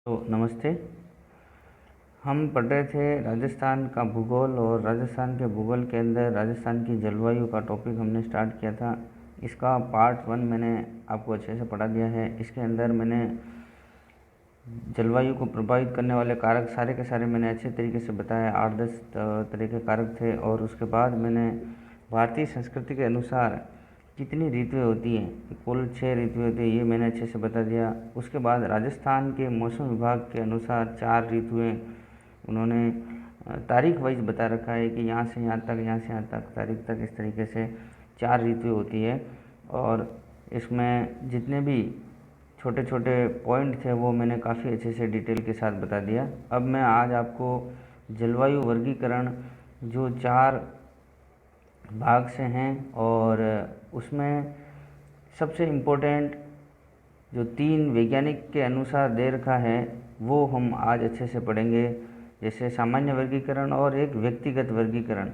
तो नमस्ते। हम पढ़ रहे थे राजस्थान का भूगोल और राजस्थान के भूगोल के अंदर राजस्थान की जलवायु का टॉपिक हमने स्टार्ट किया था। इसका पार्ट 1 मैंने आपको अच्छे से पढ़ा दिया है। इसके अंदर मैंने जलवायु को प्रभावित करने वाले कारक सारे के सारे मैंने अच्छे तरीके से बताया। 8-10 तरह के कारक थे और उसके बाद मैंने भारतीय संस्कृति के अनुसार कितनी ऋतुएं होती हैं, कुल 6 ऋतुएं होती हैं, ये मैंने अच्छे से बता दिया। उसके बाद राजस्थान के मौसम विभाग के अनुसार 4 ऋतुएं उन्होंने तारीख वाइज बता रखा है कि यहाँ से यहाँ तक, यहाँ से यहाँ तक, तारीख तक, इस तरीके से 4 ऋतुएं होती है। और इसमें जितने भी छोटे छोटे पॉइंट थे वो मैंने काफ़ी अच्छे से डिटेल के साथ बता दिया। अब मैं आज आपको जलवायु वर्गीकरण जो 4 भाग से हैं और उसमें सबसे इम्पोर्टेंट जो 3 वैज्ञानिक के अनुसार दे रखा है वो हम आज अच्छे से पढ़ेंगे। जैसे सामान्य वर्गीकरण और एक व्यक्तिगत वर्गीकरण।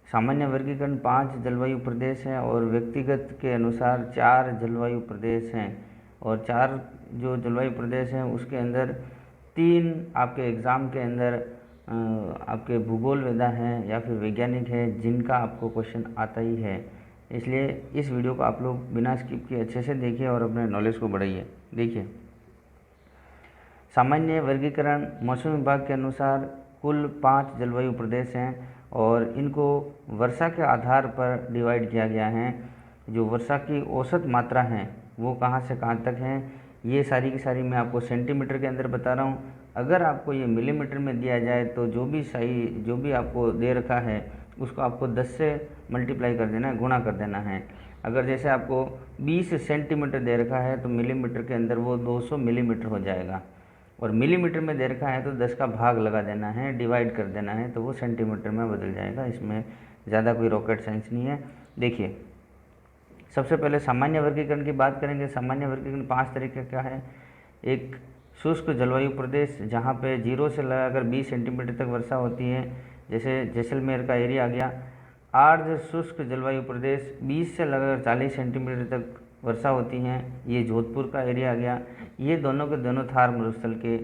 सामान्य वर्गीकरण 5 जलवायु प्रदेश हैं और व्यक्तिगत के अनुसार 4 जलवायु प्रदेश हैं। और 4 जो जलवायु प्रदेश हैं उसके अंदर 3 आपके एग्ज़ाम के अंदर आपके भूगोल वेदा हैं या फिर वैज्ञानिक हैं जिनका आपको क्वेश्चन आता ही है। इसलिए इस वीडियो को आप लोग बिना स्किप किए अच्छे से देखिए और अपने नॉलेज को बढ़ाइए। देखिए, सामान्य वर्गीकरण मौसम विभाग के अनुसार कुल 5 जलवायु प्रदेश हैं और इनको वर्षा के आधार पर डिवाइड किया गया है। जो वर्षा की औसत मात्रा है वो कहाँ से कहाँ तक है, ये सारी की सारी मैं आपको सेंटीमीटर के अंदर बता रहा हूँ। अगर आपको ये मिलीमीटर में दिया जाए तो जो भी आपको दे रखा है उसको आपको 10 से मल्टीप्लाई कर देना है, गुणा कर देना है। अगर जैसे आपको 20 सेंटीमीटर दे रखा है तो मिलीमीटर के अंदर वो 200 मिलीमीटर हो जाएगा। और मिलीमीटर में दे रखा है तो 10 का भाग लगा देना है, डिवाइड कर देना है, तो वो सेंटीमीटर में बदल जाएगा। इसमें ज़्यादा कोई रॉकेट साइंस नहीं है। देखिए, सबसे पहले सामान्य वर्गीकरण की बात करेंगे। सामान्य वर्गीकरण 5 तरीके का है। एक शुष्क जलवायु प्रदेश जहाँ पे 0 से लगाकर 20 सेंटीमीटर तक वर्षा होती है, जैसे जैसलमेर का एरिया आ गया। आर्द्र शुष्क जलवायु प्रदेश 20 से लगाकर 40 सेंटीमीटर तक वर्षा होती है, ये जोधपुर का एरिया आ गया। ये दोनों के दोनों थार मरुस्थल के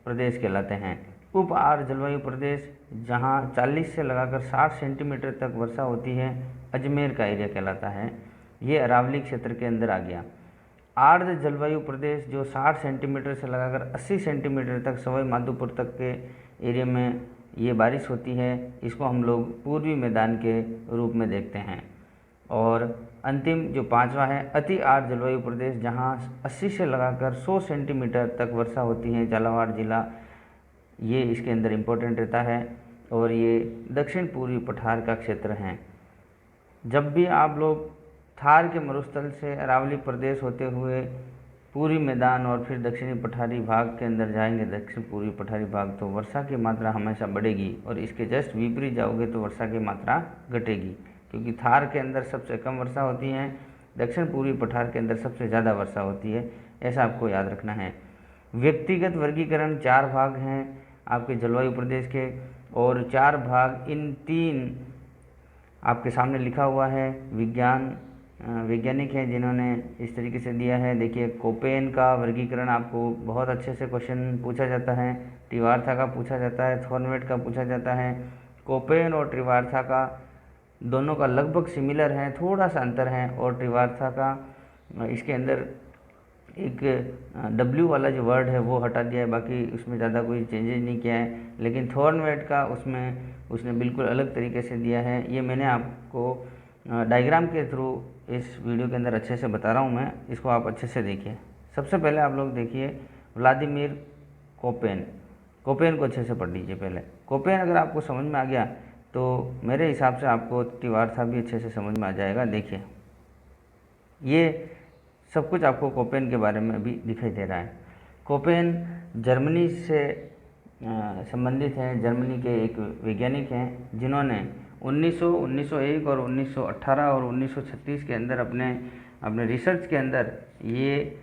प्रदेश कहलाते हैं। उप आर्द्र जलवायु प्रदेश जहाँ 40 से लगाकर 60 सेंटीमीटर तक वर्षा होती है, अजमेर का एरिया कहलाता है, ये अरावली क्षेत्र के अंदर आ गया। आर्द्र जलवायु प्रदेश जो 60 सेंटीमीटर से लगाकर 80 सेंटीमीटर तक सवाई माधोपुर तक के एरिया में ये बारिश होती है, इसको हम लोग पूर्वी मैदान के रूप में देखते हैं। और अंतिम जो 5वां है अति आर्द्र जलवायु प्रदेश जहां 80 से लगाकर 100 सेंटीमीटर तक वर्षा होती है, झालावाड़ जिला ये इसके अंदर इम्पोर्टेंट रहता है। और ये दक्षिण पूर्वी पठार का क्षेत्र है। जब भी आप लोग थार के मरुस्थल से अरावली प्रदेश होते हुए पूर्वी मैदान और फिर दक्षिणी पठारी भाग के अंदर जाएंगे, दक्षिण पूर्वी पठारी भाग, तो वर्षा की मात्रा हमेशा बढ़ेगी और इसके जस्ट विपरीत जाओगे तो वर्षा की मात्रा घटेगी, क्योंकि थार के अंदर सबसे कम वर्षा होती है, दक्षिण पूर्वी पठार के अंदर सबसे ज़्यादा वर्षा होती है। ऐसा आपको याद रखना है। व्यक्तिगत वर्गीकरण 4 भाग हैं आपके जलवायु प्रदेश के, और 4 भाग इन 3 आपके सामने लिखा हुआ है। वैज्ञानिक हैं जिन्होंने इस तरीके से दिया है। देखिए, कोपेन का वर्गीकरण आपको बहुत अच्छे से क्वेश्चन पूछा जाता है, ट्रिवार्था का पूछा जाता है, थॉर्नवेट का पूछा जाता है। कोपेन और ट्रिवार्था का दोनों का लगभग सिमिलर है, थोड़ा सा अंतर है। और ट्रिवार्था का इसके अंदर एक W वाला जो वर्ड है वो हटा दिया है, बाकी उसमें ज़्यादा कोई चेंजेस नहीं किया है। लेकिन थॉर्नवेट का उसने बिल्कुल अलग तरीके से दिया है। ये मैंने आपको डायग्राम के थ्रू इस वीडियो के अंदर अच्छे से बता रहा हूँ मैं, इसको आप अच्छे से देखिए। सबसे पहले आप लोग देखिए व्लादिमीर कोपेन को अच्छे से पढ़ लीजिए पहले। कोपेन अगर आपको समझ में आ गया तो मेरे हिसाब से आपको ट्रिवार्था भी अच्छे से समझ में आ जाएगा। देखिए, ये सब कुछ आपको कोपेन के बारे में अभी दिखाई दे रहा है। कोपेन जर्मनी से संबंधित हैं। जर्मनी के एक वैज्ञानिक हैं जिन्होंने 1901 और 1918 और 1936 के अंदर अपने रिसर्च के अंदर ये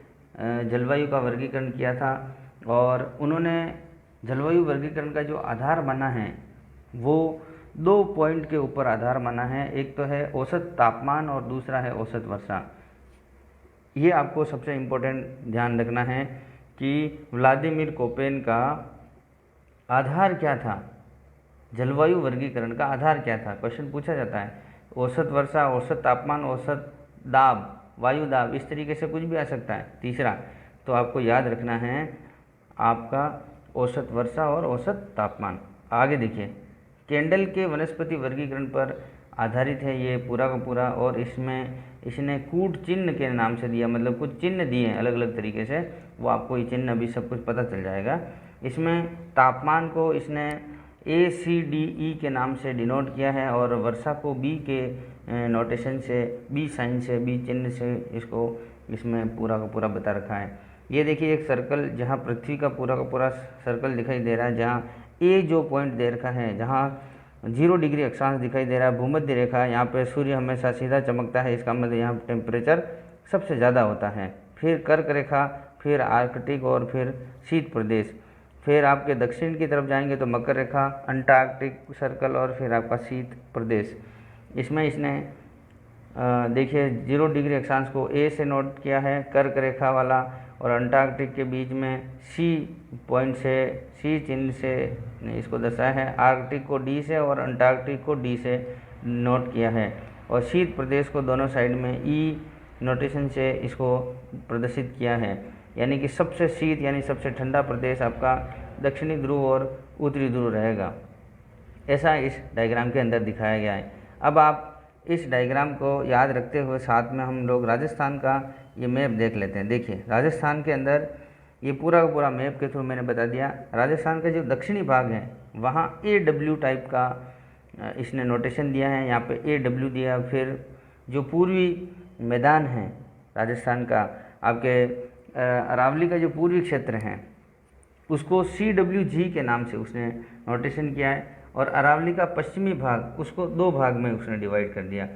जलवायु का वर्गीकरण किया था। और उन्होंने जलवायु वर्गीकरण का जो आधार माना है वो 2 पॉइंट के ऊपर आधार माना है। एक तो है औसत तापमान और दूसरा है औसत वर्षा। ये आपको सबसे इम्पोर्टेंट ध्यान रखना है कि व्लादिमीर कोपेन का आधार क्या था, जलवायु वर्गीकरण का आधार क्या था। क्वेश्चन पूछा जाता है, औसत वर्षा, औसत तापमान, औसत दाब, वायु दाब, इस तरीके से कुछ भी आ सकता है। तीसरा तो आपको याद रखना है आपका औसत वर्षा और औसत तापमान। आगे देखिए, केंडल के वनस्पति वर्गीकरण पर आधारित है ये पूरा का पूरा, और इसमें इसने कूट चिन्ह के नाम से दिया, मतलब कुछ चिन्ह दिए हैं अलग अलग तरीके से, वो आपको ये चिन्ह अभी सब कुछ पता चल जाएगा। इसमें तापमान को इसने ACDE के नाम से डिनोट किया है, और वर्षा को B के नोटेशन से, B साइन से, B चिन्ह से इसको इसमें पूरा का पूरा बता रखा है। ये देखिए एक सर्कल, जहाँ पृथ्वी का पूरा सर्कल दिखाई दे रहा है, जहाँ A जो पॉइंट दे रखा है, जहाँ 0 डिग्री अक्षांश दिखाई दे रहा है, भूमध्य रेखा है, यहाँ पे सूर्य हमेशा सीधा चमकता है, इसका मतलब यहाँ टेम्परेचर सबसे ज़्यादा होता है। फिर कर्क रेखा, फिर आर्कटिक, और फिर शीत प्रदेश। फिर आपके दक्षिण की तरफ जाएंगे तो मकर रेखा, अंटार्कटिक सर्कल, और फिर आपका शीत प्रदेश। इसमें इसने देखिए 0 डिग्री अक्षांश को A से नोट किया है, कर्क रेखा वाला, और अंटार्कटिक के बीच में C पॉइंट से, C चिन्ह से इसको दर्शाया है। आर्कटिक को D से और अंटार्कटिक को D से नोट किया है, और शीत प्रदेश को दोनों साइड में E नोटेशन से इसको प्रदर्शित किया है। यानी कि सबसे शीत यानी सबसे ठंडा प्रदेश आपका दक्षिणी ध्रुव और उत्तरी ध्रुव रहेगा, ऐसा इस डायग्राम के अंदर दिखाया गया है। अब आप इस डायग्राम को याद रखते हुए साथ में हम लोग राजस्थान का ये मैप देख लेते हैं। देखिए राजस्थान के अंदर ये पूरा का पूरा मैप के थ्रू मैंने बता दिया। राजस्थान का जो दक्षिणी भाग है वहाँ AW टाइप का इसने नोटेशन दिया है, यहाँ पे AW दिया। फिर जो पूर्वी मैदान है राजस्थान का, आपके अरावली का जो पूर्वी क्षेत्र है उसको CWG के नाम से उसने नोटेशन किया है, और अरावली का पश्चिमी भाग उसको 2 भाग में उसने डिवाइड कर दिया।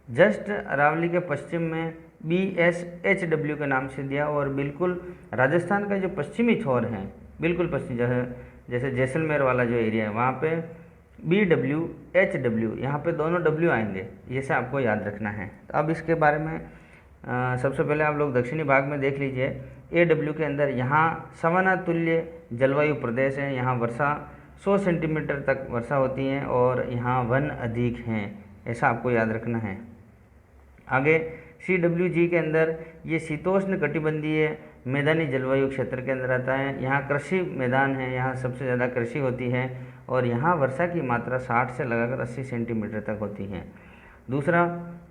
जस्ट अरावली के पश्चिम में BSHW के नाम से दिया, और बिल्कुल राजस्थान का जो पश्चिमी छोर है, बिल्कुल पश्चिम जैसे जैसलमेर वाला जो एरिया है वहाँ पे BWHW, यहाँ पे दोनों W आएंगे, ये से आपको याद रखना है। तो अब इसके बारे में सबसे पहले आप लोग दक्षिणी भाग में देख लीजिए। AW के अंदर यहाँ सवाना तुल्य जलवायु प्रदेश है, यहाँ वर्षा 100 सेंटीमीटर तक वर्षा होती है, और यहाँ वन अधिक हैं, ऐसा आपको याद रखना है। आगे CWG के अंदर ये शीतोष्ण कटिबंधीय मैदानी जलवायु क्षेत्र के अंदर आता है, यहाँ कृषि मैदान है, यहाँ सबसे ज़्यादा कृषि होती है, और यहाँ वर्षा की मात्रा 60 से लगाकर 80 सेंटीमीटर तक होती है। दूसरा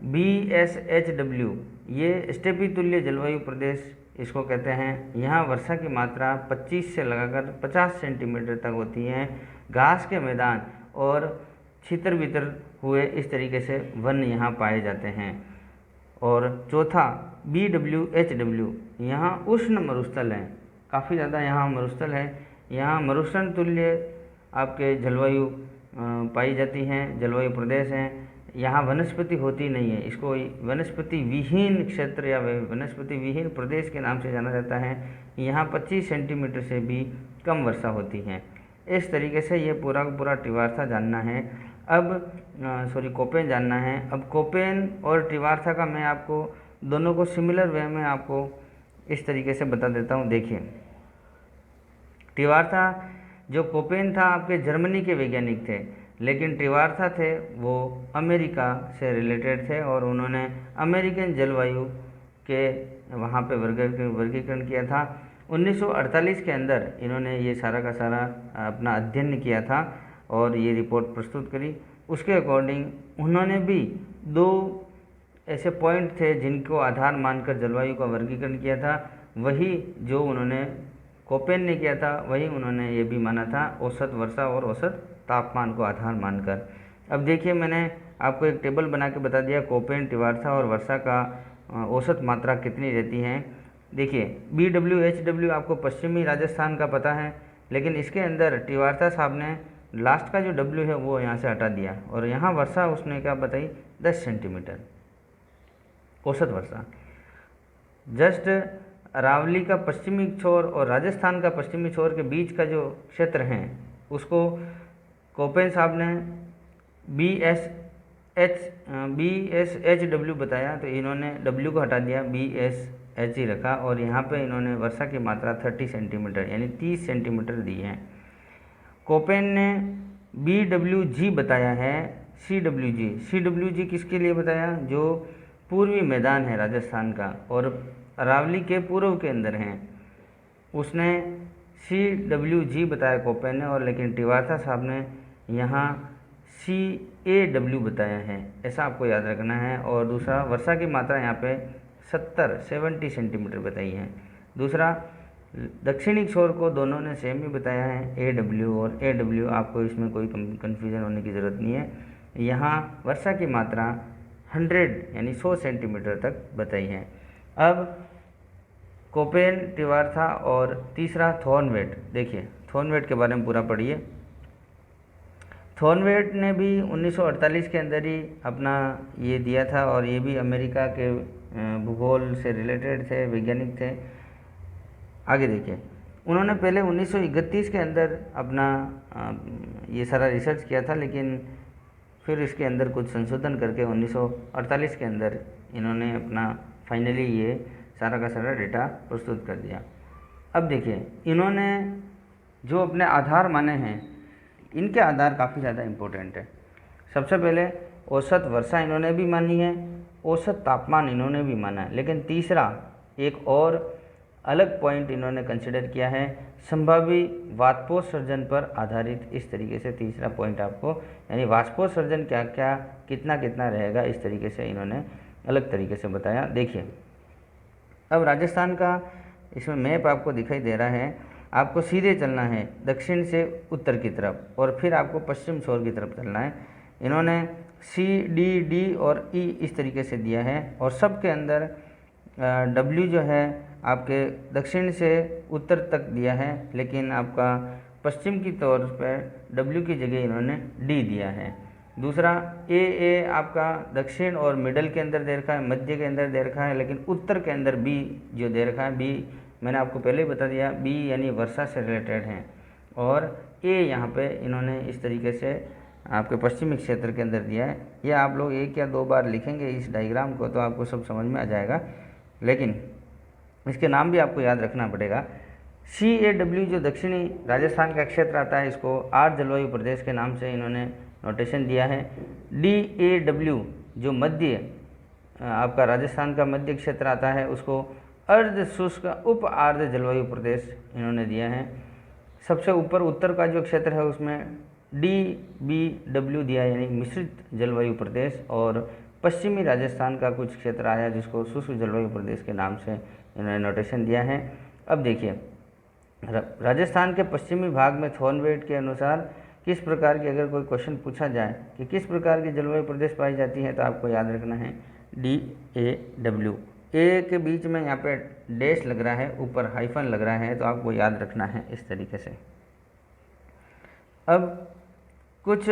BSHW, ये स्टेपी तुल्य जलवायु प्रदेश इसको कहते हैं, यहाँ वर्षा की मात्रा 25 से लगाकर 50 सेंटीमीटर तक होती है। घास के मैदान और छितर बितर हुए इस तरीके से वन यहाँ पाए जाते हैं। और चौथा BWHW, यहाँ उष्ण मरुस्थल है, काफ़ी ज़्यादा यहाँ मरुस्थल है, यहाँ मरुस्थल तुल्य आपके जलवायु पाई जाती हैं, जलवायु प्रदेश हैं। यहाँ वनस्पति होती नहीं है, इसको वनस्पति विहीन क्षेत्र या वनस्पति विहीन प्रदेश के नाम से जाना जाता है। यहाँ 25 सेंटीमीटर से भी कम वर्षा होती है। इस तरीके से ये पूरा का पूरा ट्रिवार्था जानना है। अब कोपेन जानना है। अब कोपेन और ट्रिवार्था का मैं आपको दोनों को सिमिलर वे में आपको इस तरीके से बता देता हूँ। देखिए ट्रिवार्था जो कोपेन था आपके जर्मनी के वैज्ञानिक थे, लेकिन ट्रिवार्था थे वो अमेरिका से रिलेटेड थे, और उन्होंने अमेरिकन जलवायु के वहाँ पे वर्गीकरण किया था। 1948 के अंदर इन्होंने ये सारा का सारा अपना अध्ययन किया था और ये रिपोर्ट प्रस्तुत करी। उसके अकॉर्डिंग उन्होंने भी 2 ऐसे पॉइंट थे जिनको आधार मानकर जलवायु का वर्गीकरण किया था। वही जो उन्होंने कोपेन ने किया था, वही उन्होंने ये भी माना था, औसत वर्षा और औसत तापमान को आधार मानकर। अब देखिए मैंने आपको एक टेबल बना के बता दिया, कोपेन, ट्रिवार्था और वर्षा का औसत मात्रा कितनी रहती है। देखिए BWHW आपको पश्चिमी राजस्थान का पता है, लेकिन इसके अंदर ट्रिवार्था साहब ने लास्ट का जो W है वो यहाँ से हटा दिया, और यहाँ वर्षा उसने क्या बताई 10 सेंटीमीटर औसत वर्षा। जस्ट अरावली का पश्चिमी छोर और राजस्थान का पश्चिमी छोर के बीच का जो क्षेत्र है उसको कोपेन साहब ने BSHW बताया, तो इन्होंने W को हटा दिया, BS HG रखा और यहाँ पे इन्होंने वर्षा की मात्रा 30 सेंटीमीटर यानी 30 सेंटीमीटर दी है। कोपेन ने BWG बताया है CWG किसके लिए बताया? जो पूर्वी मैदान है राजस्थान का और अरावली के पूर्व के अंदर हैं, उसने CWG बताया कोपेन ने, और लेकिन टिवारथा साहब ने यहाँ CAW बताया है। ऐसा आपको याद रखना है। और दूसरा, वर्षा की मात्रा यहाँ पे 70 सेंटीमीटर बताई है। दूसरा, दक्षिणी छोर को दोनों ने सेम ही बताया है, AW और AW। आपको इसमें कोई कन्फ्यूजन होने की ज़रूरत नहीं है। यहाँ वर्षा की मात्रा 100 यानी 100 सेंटीमीटर तक बताई है। अब कोपेन, टिवारथा और तीसरा थॉर्नवेट। देखिए थॉर्नवेट के बारे में पूरा पढ़िए। थॉर्नवेट ने भी 1948 के अंदर ही अपना ये दिया था और ये भी अमेरिका के भूगोल से रिलेटेड थे, वैज्ञानिक थे। आगे देखिए, उन्होंने पहले 1931 के अंदर अपना ये सारा रिसर्च किया था, लेकिन फिर इसके अंदर कुछ संशोधन करके 1948 के अंदर इन्होंने अपना फाइनली ये सारा का सारा डेटा प्रस्तुत कर दिया। अब देखिए, इन्होंने जो अपने आधार माने हैं, इनके आधार काफ़ी ज़्यादा इम्पोर्टेंट है। सबसे पहले औसत वर्षा इन्होंने भी मानी है, औसत तापमान इन्होंने भी माना है, लेकिन तीसरा एक और अलग पॉइंट इन्होंने कंसिडर किया है, संभावी वाष्पोत्सर्जन पर आधारित। इस तरीके से तीसरा पॉइंट आपको, यानी वाष्पोत्सर्जन क्या क्या कितना कितना रहेगा, इस तरीके से इन्होंने अलग तरीके से बताया। देखिए, अब राजस्थान का इसमें मैप आपको दिखाई दे रहा है। आपको सीधे चलना है दक्षिण से उत्तर की तरफ और फिर आपको पश्चिम छोर की तरफ चलना है। इन्होंने C, D, D और E इस तरीके से दिया है और सब के अंदर W जो है आपके दक्षिण से उत्तर तक दिया है, लेकिन आपका पश्चिम की तौर पर W की जगह इन्होंने D दिया है। दूसरा, A आपका दक्षिण और मिडल के अंदर दे रखा है, मध्य के अंदर दे रखा है, लेकिन उत्तर के अंदर B जो दे रखा है, B मैंने आपको पहले ही बता दिया, B यानी वर्षा से रिलेटेड है। और A यहाँ पे इन्होंने इस तरीके से आपके पश्चिमी क्षेत्र के अंदर दिया है। यह आप लोग 1 या 2 बार लिखेंगे इस डायग्राम को तो आपको सब समझ में आ जाएगा, लेकिन इसके नाम भी आपको याद रखना पड़ेगा। CAW जो दक्षिणी राजस्थान का क्षेत्र आता है, इसको 8 जलवायु प्रदेश के नाम से इन्होंने नोटेशन दिया है। DAW जो मध्य आपका राजस्थान का मध्य क्षेत्र आता है, उसको अर्ध शुष्क उप आर्द्र जलवायु प्रदेश इन्होंने दिया है। सबसे ऊपर उत्तर का जो क्षेत्र है उसमें DBW दिया है, यानी मिश्रित जलवायु प्रदेश। और पश्चिमी राजस्थान का कुछ क्षेत्र आया जिसको शुष्क जलवायु प्रदेश के नाम से इन्होंने नोटेशन दिया है। अब देखिए, राजस्थान के पश्चिमी भाग में थॉर्नवेट के अनुसार किस प्रकार की, अगर कोई क्वेश्चन पूछा जाए कि किस प्रकार की जलवायु प्रदेश पाई जाती है, तो आपको याद रखना है DAW। ए के बीच में यहाँ पे डैश लग रहा है, ऊपर हाइफन लग रहा है, तो आपको याद रखना है इस तरीके से। अब कुछ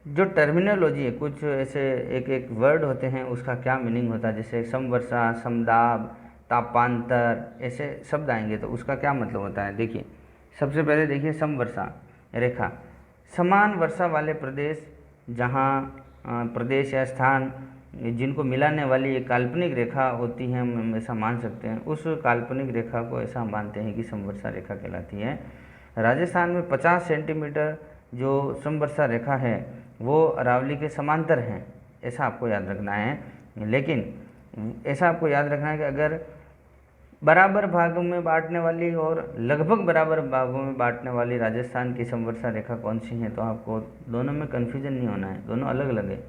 जो टर्मिनोलॉजी है, कुछ ऐसे एक एक वर्ड होते हैं, उसका क्या मीनिंग होता है, जैसे समवर्षा, समदाब, तापांतर, ऐसे शब्द आएंगे तो उसका क्या मतलब होता है। देखिए, सबसे पहले देखिए समवर्षा रेखा, समान वर्षा वाले प्रदेश, जहाँ प्रदेश या स्थान जिनको मिलाने वाली एक काल्पनिक रेखा होती है, हम ऐसा मान सकते हैं, उस काल्पनिक रेखा को ऐसा मानते हैं कि समवर्षा रेखा कहलाती है। राजस्थान में 50 सेंटीमीटर जो समवर्षा रेखा है वो अरावली के समांतर है, ऐसा आपको याद रखना है। लेकिन ऐसा आपको याद रखना है कि अगर बराबर भागों में बांटने वाली और लगभग बराबर भागों में बांटने वाली राजस्थान की समवर्षा रेखा कौन सी है, तो आपको दोनों में कन्फ्यूजन नहीं होना है, दोनों अलग अलग है।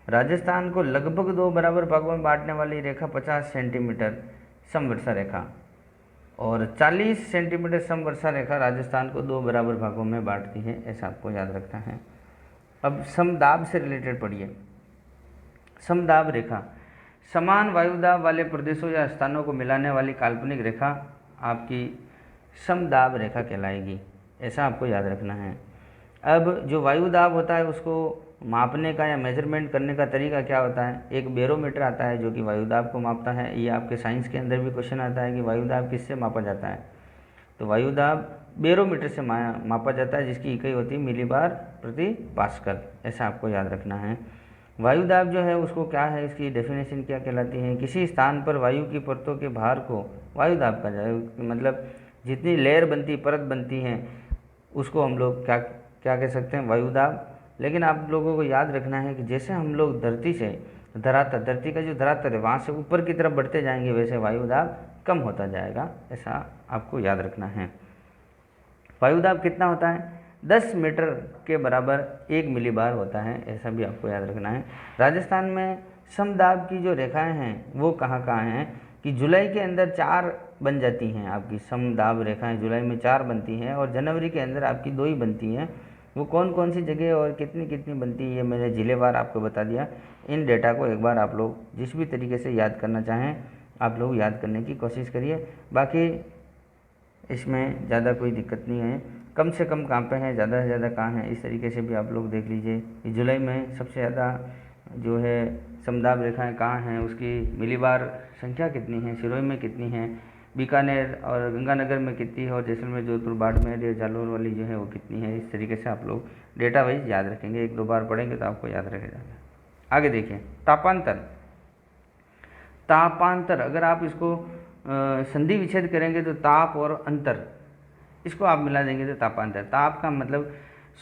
राजस्थान को लगभग 2 बराबर भागों में बांटने वाली रेखा 50 सेंटीमीटर समवर्षा रेखा, और 40 सेंटीमीटर समवर्षा रेखा राजस्थान को 2 बराबर भागों में बांटती है, ऐसा आपको याद रखना है। अब समदाब से रिलेटेड पढ़िए। समदाब रेखा, समान वायुदाब वाले प्रदेशों या स्थानों को मिलाने वाली काल्पनिक रेखा आपकी समदाब रेखा कहलाएगी, ऐसा आपको याद रखना है। अब जो वायुदाब होता है उसको मापने का या मेजरमेंट करने का तरीका क्या होता है, एक बैरोमीटर आता है जो कि वायुदाब को मापता है। ये आपके साइंस के अंदर भी क्वेश्चन आता है कि वायुदाब किससे मापा जाता है, तो वायुदाब बैरोमीटर से मापा जाता है, जिसकी इकाई होती है मिलीबार प्रति पास्कल, ऐसा आपको याद रखना है। वायुदाब जो है उसको क्या है, इसकी डेफिनेशन क्या कहलाती है? किसी स्थान पर वायु की परतों के भार को वायुदाब कहा जाए, मतलब जितनी लेयर बनती, परत बनती हैं उसको हम लोग क्या क्या कह सकते हैं? वायुदाब। लेकिन आप लोगों को याद रखना है कि जैसे हम लोग धरती से धरती का जो धरातल है वहाँ से ऊपर की तरफ बढ़ते जाएंगे वैसे वायुदाब कम होता जाएगा, ऐसा आपको याद रखना है। वायुदाब कितना होता है? 10 मीटर के बराबर 1 मिलीबार होता है, ऐसा भी आपको याद रखना है। राजस्थान में समदाब की जो रेखाएं हैं वो कहाँ कहाँ हैं कि जुलाई के अंदर 4 बन जाती हैं आपकी समदाब रेखाएं, जुलाई में 4 बनती हैं और जनवरी के अंदर आपकी 2 ही बनती हैं। वो कौन कौन सी जगह और कितनी कितनी बनती है ये मैंने जिलेवार आपको बता दिया। इन डेटा को एक बार आप लोग जिस भी तरीके से याद करना चाहें आप लोग याद करने की कोशिश करिए। बाकी इसमें ज़्यादा कोई दिक्कत नहीं है, कम से कम कहाँ पे है, ज़्यादा से ज़्यादा कहाँ है, इस तरीके से भी आप लोग देख लीजिए। जुलाई में सबसे ज़्यादा जो है समदाब रेखाएं कहाँ हैं, उसकी मिलीबार संख्या कितनी है, सिरोही में कितनी है, बीकानेर और गंगानगर में कितनी है, और जैसलमेर, जोधपुर, बाड़मेर या जालौर वाली जो है वो कितनी है। इस तरीके से आप लोग डेटा वाइज याद रखेंगे, 1-2 बार पढ़ेंगे तो आपको याद रह जाएगा। आगे देखिए तापांतर। तापांतर अगर आप इसको संधि विच्छेद करेंगे तो ताप और अंतर इसको आप मिला देंगे तो तापांतर। ताप का मतलब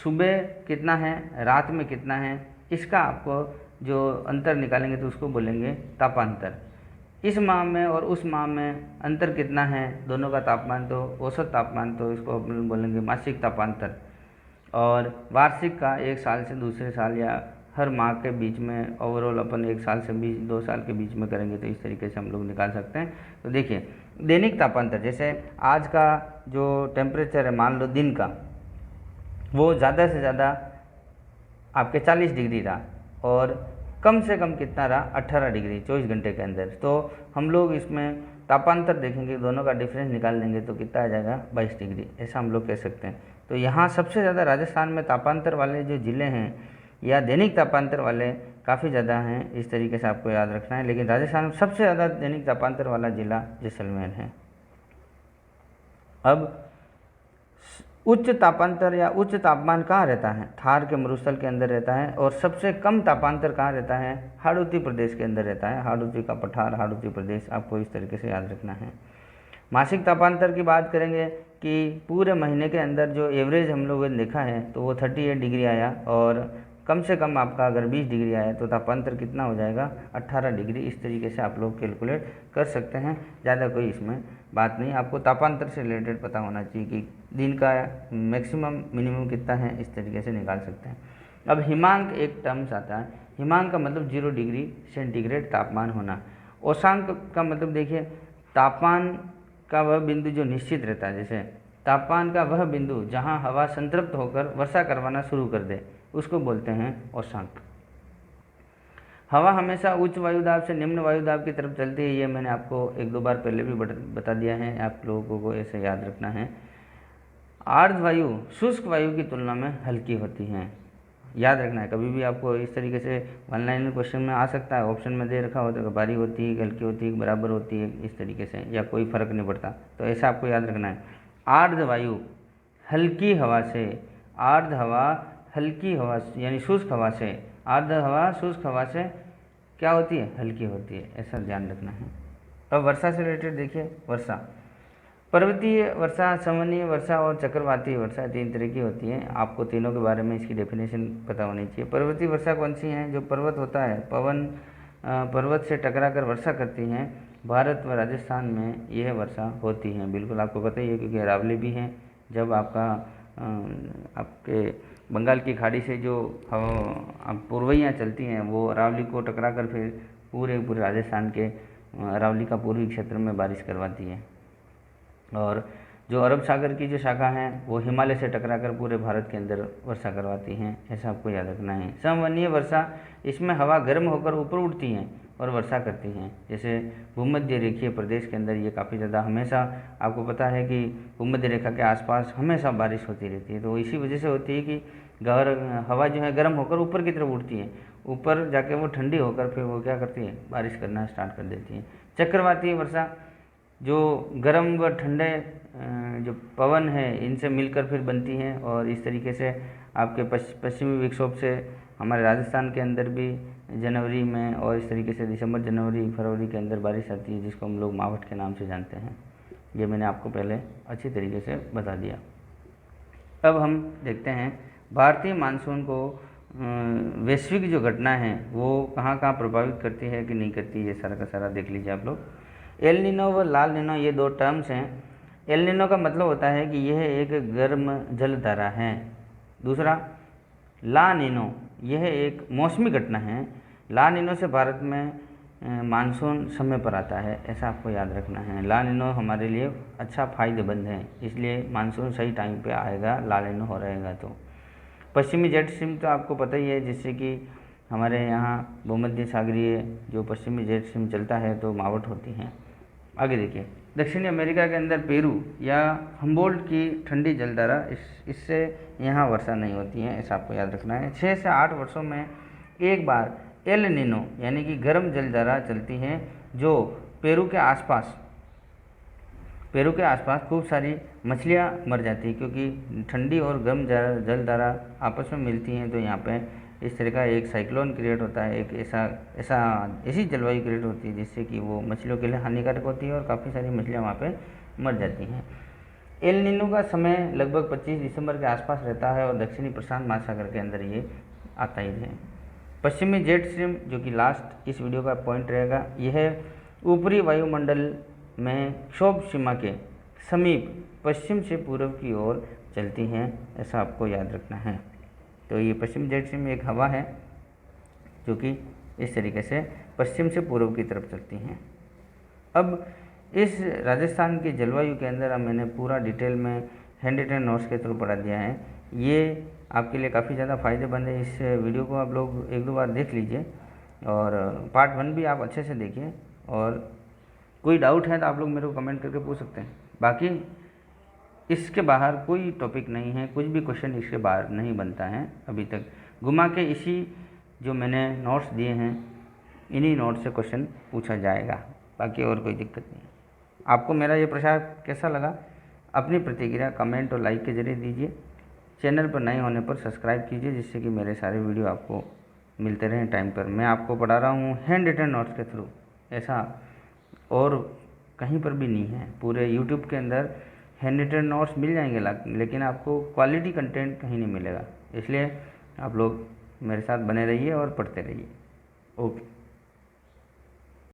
सुबह कितना है, रात में कितना है, इसका आपको जो अंतर निकालेंगे तो उसको बोलेंगे तापांतर। इस माह में और उस माह में अंतर कितना है दोनों का तापमान, तो औसत तापमान, तो इसको अपन बोलेंगे मासिक तापांतर। और वार्षिक का 1 साल से दूसरे साल या हर माह के बीच में ओवरऑल अपन 1 साल से 2 साल के बीच में करेंगे तो इस तरीके से हम लोग निकाल सकते हैं। तो देखिए दैनिक तापांतर, जैसे आज का जो टेम्परेचर है मान लो दिन का, वो ज़्यादा से ज़्यादा आपके 40 डिग्री रहा और कम से कम कितना रहा 18 डिग्री 24 घंटे के अंदर। तो हम लोग इसमें तापांतर देखेंगे, दोनों का डिफरेंस निकाल लेंगे तो कितना आ जाएगा 22 डिग्री, ऐसा हम लोग कह सकते हैं। तो यहाँ सबसे ज़्यादा राजस्थान में तापांतर वाले जो ज़िले हैं या दैनिक तापांतर वाले काफ़ी ज़्यादा हैं, इस तरीके से आपको याद रखना है। लेकिन राजस्थान में सबसे ज़्यादा दैनिक तापांतर वाला ज़िला जैसलमेर है। अब उच्च तापांतर या उच्च तापमान कहाँ रहता है? थार के मरुस्थल के अंदर रहता है। और सबसे कम तापांतर कहाँ रहता है? हाड़ौती प्रदेश के अंदर रहता है। हाड़ौती का पठार, हाड़ौती प्रदेश, आपको इस तरीके से याद रखना है। मासिक तापांतर की बात करेंगे कि पूरे महीने के अंदर जो एवरेज हम लोगों ने देखा है तो वो 38 डिग्री आया, और कम से कम आपका अगर 20 डिग्री आया तो तापांतर कितना हो जाएगा 18 डिग्री। इस तरीके से आप लोग कैलकुलेट कर सकते हैं, ज़्यादा कोई इसमें बात नहीं। आपको तापांतर से रिलेटेड पता होना चाहिए कि दिन का मैक्सिमम मिनिमम कितना है, इस तरीके से निकाल सकते हैं। अब हिमांक एक टर्म्स आता है। हिमांक का मतलब 0 डिग्री सेंटीग्रेड तापमान होना। औशांक का मतलब देखिए तापमान का वह बिंदु जो निश्चित रहता है, जैसे तापमान का वह बिंदु जहाँ हवा संतृप्त होकर वर्षा करवाना शुरू कर दे उसको बोलते हैं औशांक। हवा हमेशा उच्च वायुदाब से निम्न वायुदाब की तरफ चलती है, ये मैंने आपको 1-2 बार पहले भी बता दिया है, आप लोगों को ऐसे याद रखना है। आर्द्र वायु शुष्क वायु की तुलना में हल्की होती हैं, याद रखना है। कभी भी आपको इस तरीके से ऑनलाइन क्वेश्चन में आ सकता है, ऑप्शन में दे रखा होता है भारी होती है, हल्की होती है, बराबर होती है, इस तरीके से, या कोई फर्क नहीं पड़ता, तो ऐसा आपको याद रखना है। आर्द्र वायु हल्की हवा से, आर्द्र हवा हल्की हवा यानी शुष्क हवा से, आर्द्र हवा शुष्क हवा से क्या होती है? हल्की होती है, ऐसा ध्यान रखना है। अब वर्षा से रिलेटेड देखिए, वर्षा पर्वतीय वर्षा, संवहनीय वर्षा और चक्रवाती वर्षा 3 तरह की होती है। आपको तीनों के बारे में इसकी डेफिनेशन पता होनी चाहिए। पर्वतीय वर्षा कौन सी है? जो पर्वत होता है, पवन पर्वत से टकरा कर वर्षा करती हैं, भारत व राजस्थान में यह वर्षा होती है। बिल्कुल आपको पता ही है क्योंकि अरावली भी है। जब आपके बंगाल की खाड़ी से जो पूर्वइयाँ चलती हैं वो अरावली को टकरा कर फिर पूरे राजस्थान के अरावली का पूर्वी क्षेत्र में बारिश करवाती है। और जो अरब सागर की जो शाखा है वो हिमालय से टकराकर पूरे भारत के अंदर वर्षा करवाती हैं, ऐसा आपको याद रखना है। संवहनीय वर्षा, इसमें हवा गर्म होकर ऊपर उठती हैं और वर्षा करती हैं। जैसे भूमध्य रेखीय प्रदेश के अंदर ये काफ़ी ज़्यादा, हमेशा आपको पता है कि भूमध्य रेखा के आसपास हमेशा बारिश होती रहती है। तो इसी वजह से होती है कि हवा जो है गर्म होकर ऊपर की तरफ उठती है, ऊपर जाके वो ठंडी होकर फिर वो क्या करती है? बारिश करना स्टार्ट कर देती है। चक्रवाती वर्षा जो गर्म व ठंडे जो पवन है इनसे मिलकर फिर बनती हैं, और इस तरीके से आपके पश्चिमी विक्षोभ से हमारे राजस्थान के अंदर भी जनवरी में, और इस तरीके से दिसंबर, जनवरी, फरवरी के अंदर बारिश आती है, जिसको हम लोग मावठ के नाम से जानते हैं। ये मैंने आपको पहले अच्छी तरीके से बता दिया। अब हम देखते हैं भारतीय मानसून को वैश्विक जो घटना है वो कहाँ कहाँ प्रभावित करती है कि नहीं करती, ये सारा का सारा देख लीजिए आप लोग। एल नीनो व लाल नीनो ये दो टर्म्स हैं। एल नीनो का मतलब होता है कि यह एक गर्म जलधारा है। दूसरा ला नीनो, यह एक मौसमी घटना है। ला नीनो से भारत में मानसून समय पर आता है, ऐसा आपको याद रखना है। ला नीनो हमारे लिए अच्छा फ़ायदेमंद है, इसलिए मानसून सही टाइम पे आएगा ला नीनो हो रहेगा तो। पश्चिमी जेट स्ट्रीम तो आपको पता ही है, जिससे कि हमारे यहाँ भूमध्य सागरीय जो पश्चिमी जेट स्ट्रीम चलता है तो मावठ होती है। आगे देखिए, दक्षिणी अमेरिका के अंदर पेरू या हम्बोल्ट की ठंडी जलधारा, इससे यहाँ वर्षा नहीं होती है, ऐसा आपको याद रखना है। 6 से 8 वर्षों में एक बार एल नीनो यानी कि गर्म जलधारा चलती है, जो पेरू के आसपास खूब सारी मछलियाँ मर जाती हैं, क्योंकि ठंडी और गर्म जलधारा आपस में मिलती हैं, तो यहाँ पे इस तरह का एक साइक्लोन क्रिएट होता है, एक ऐसी जलवायु क्रिएट होती है जिससे कि वो मछलियों के लिए हानिकारक होती है और काफ़ी सारी मछलियाँ वहाँ पे मर जाती हैं। एल नीनो का समय लगभग 25 दिसंबर के आसपास रहता है और दक्षिणी प्रशांत महासागर के अंदर ये आता ही है। पश्चिमी जेट स्ट्रीम, जो कि लास्ट इस वीडियो का पॉइंट रहेगा, यह ऊपरी वायुमंडल में क्षोभ सीमा के समीप पश्चिम से पूर्व की ओर चलती हैं, ऐसा आपको याद रखना है। तो ये पश्चिमी जेट स्ट्रीम एक हवा है जो कि इस तरीके से पश्चिम से पूर्व की तरफ चलती हैं। अब इस राजस्थान की जलवायु के अंदर अब मैंने पूरा डिटेल में हैंड रिटन नोट्स के थ्रू पढ़ा दिया है। ये आपके लिए काफ़ी ज़्यादा फ़ायदेमंद है। इस वीडियो को आप लोग 1-2 बार देख लीजिए, और पार्ट 1 भी आप अच्छे से देखिए, और कोई डाउट है तो आप लोग मेरे को कमेंट करके पूछ सकते हैं। बाकी इसके बाहर कोई टॉपिक नहीं है, कुछ भी क्वेश्चन इसके बाहर नहीं बनता है अभी तक। घुमा के इसी जो मैंने नोट्स दिए हैं, इन्हीं नोट्स से क्वेश्चन पूछा जाएगा, बाकी और कोई दिक्कत नहीं है। आपको मेरा ये प्रसार कैसा लगा, अपनी प्रतिक्रिया कमेंट और लाइक के जरिए दीजिए। चैनल पर नए होने पर सब्सक्राइब कीजिए, जिससे कि मेरे सारे वीडियो आपको मिलते रहें टाइम पर। मैं आपको पढ़ा रहा हूँ हैंड रिटन नोट्स के थ्रू, ऐसा और कहीं पर भी नहीं है। पूरे यूट्यूब के अंदर हैंड रिटन नोट्स मिल जाएंगे, लेकिन आपको क्वालिटी कंटेंट कहीं नहीं मिलेगा। इसलिए आप लोग मेरे साथ बने रहिए और पढ़ते रहिए। ओके।